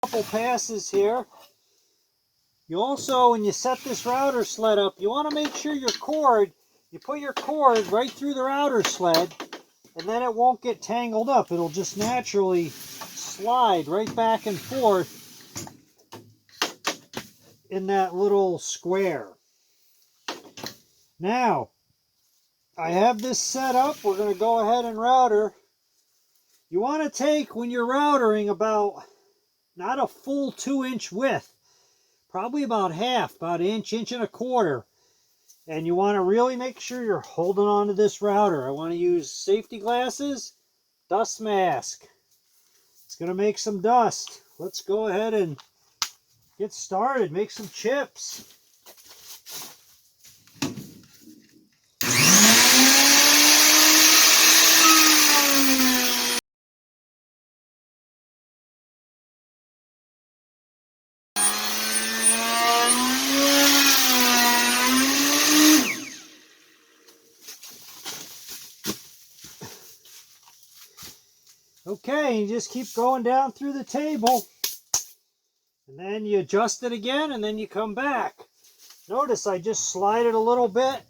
Couple passes here. You also, when you set this router sled up, you want to make sure you put your cord right through the router sled, and then it won't get tangled up. It'll just naturally slide right back and forth in that little square. Now, I have this set up. We're going to go ahead and router. You want to take, when you're routering, about not a full 2-inch width, probably about half, about an inch, inch and a quarter. And you want to really make sure you're holding on to this router. I want to use safety glasses, dust mask. It's going to make some dust. Let's go ahead and get started. Make some chips. Okay, you just keep going down through the table, and then you adjust it again, and then you come back. Notice I just slide it a little bit,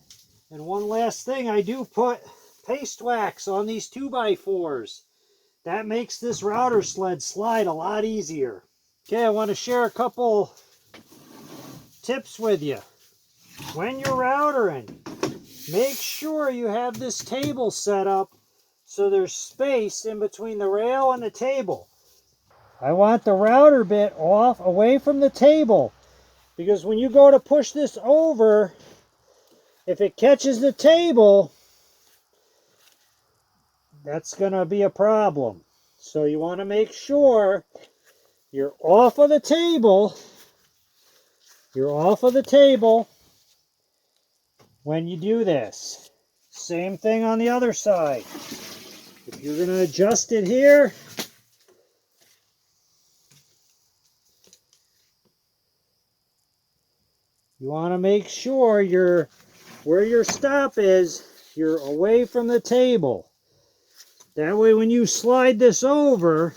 and one last thing, I do put paste wax on these 2x4s. That makes this router sled slide a lot easier. Okay, I want to share a couple tips with you. When you're routering, make sure you have this table set up so there's space in between the rail and the table. I want the router bit away from the table, because when you go to push this over, if it catches the table, that's going to be a problem. So you want to make sure you're off of the table. You're off of the table when you do this. Same thing on the other side. If you're going to adjust it here, you want to make sure where your stop is, you're away from the table. That way when you slide this over,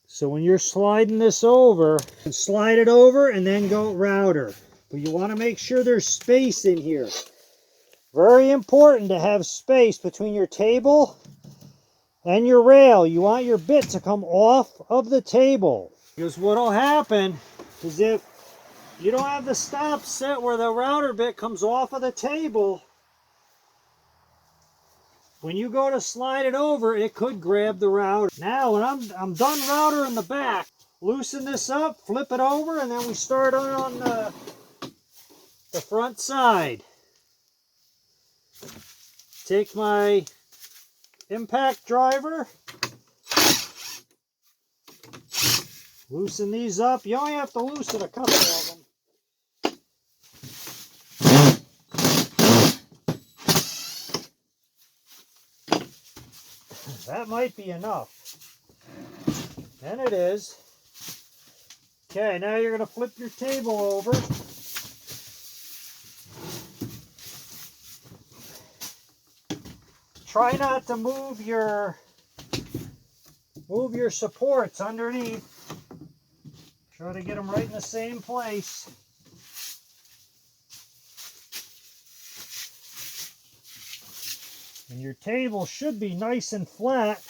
so when you're sliding this over, slide it over and then go router. But you want to make sure there's space in here. Very important to have space between your table and your rail. You want your bit to come off of the table. Because what will happen is if you don't have the stop set where the router bit comes off of the table, when you go to slide it over, it could grab the router. Now, when I'm done router in the back, loosen this up, flip it over, and then we start on the front side. Take my impact driver, loosen these up. You only have to loosen a couple of them. That might be enough. And it is. Okay, now you're going to flip your table over. Try not to move your supports underneath. Try to get them right in the same place. And your table should be nice and flat.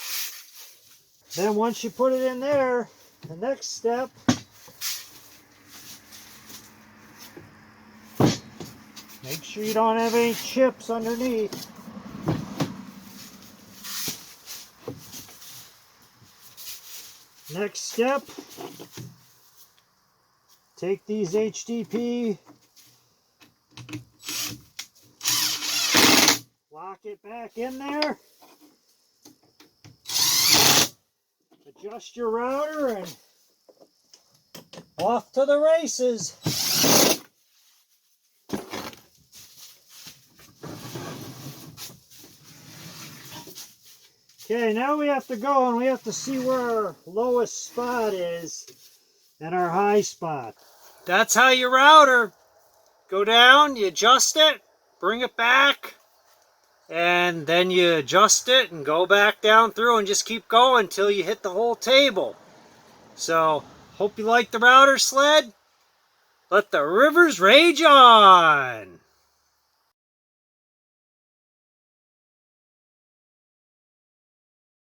Then once you put it in there, the next step, make sure you don't have any chips underneath. Next step, take these HDP, lock it back in there, adjust your router, and off to the races. Okay, now we have to go and we have to see where our lowest spot is and our high spot. That's how you router. Go down, you adjust it, bring it back, and then you adjust it and go back down through and just keep going until you hit the whole table. So, hope you like the router sled. Let the rivers rage on!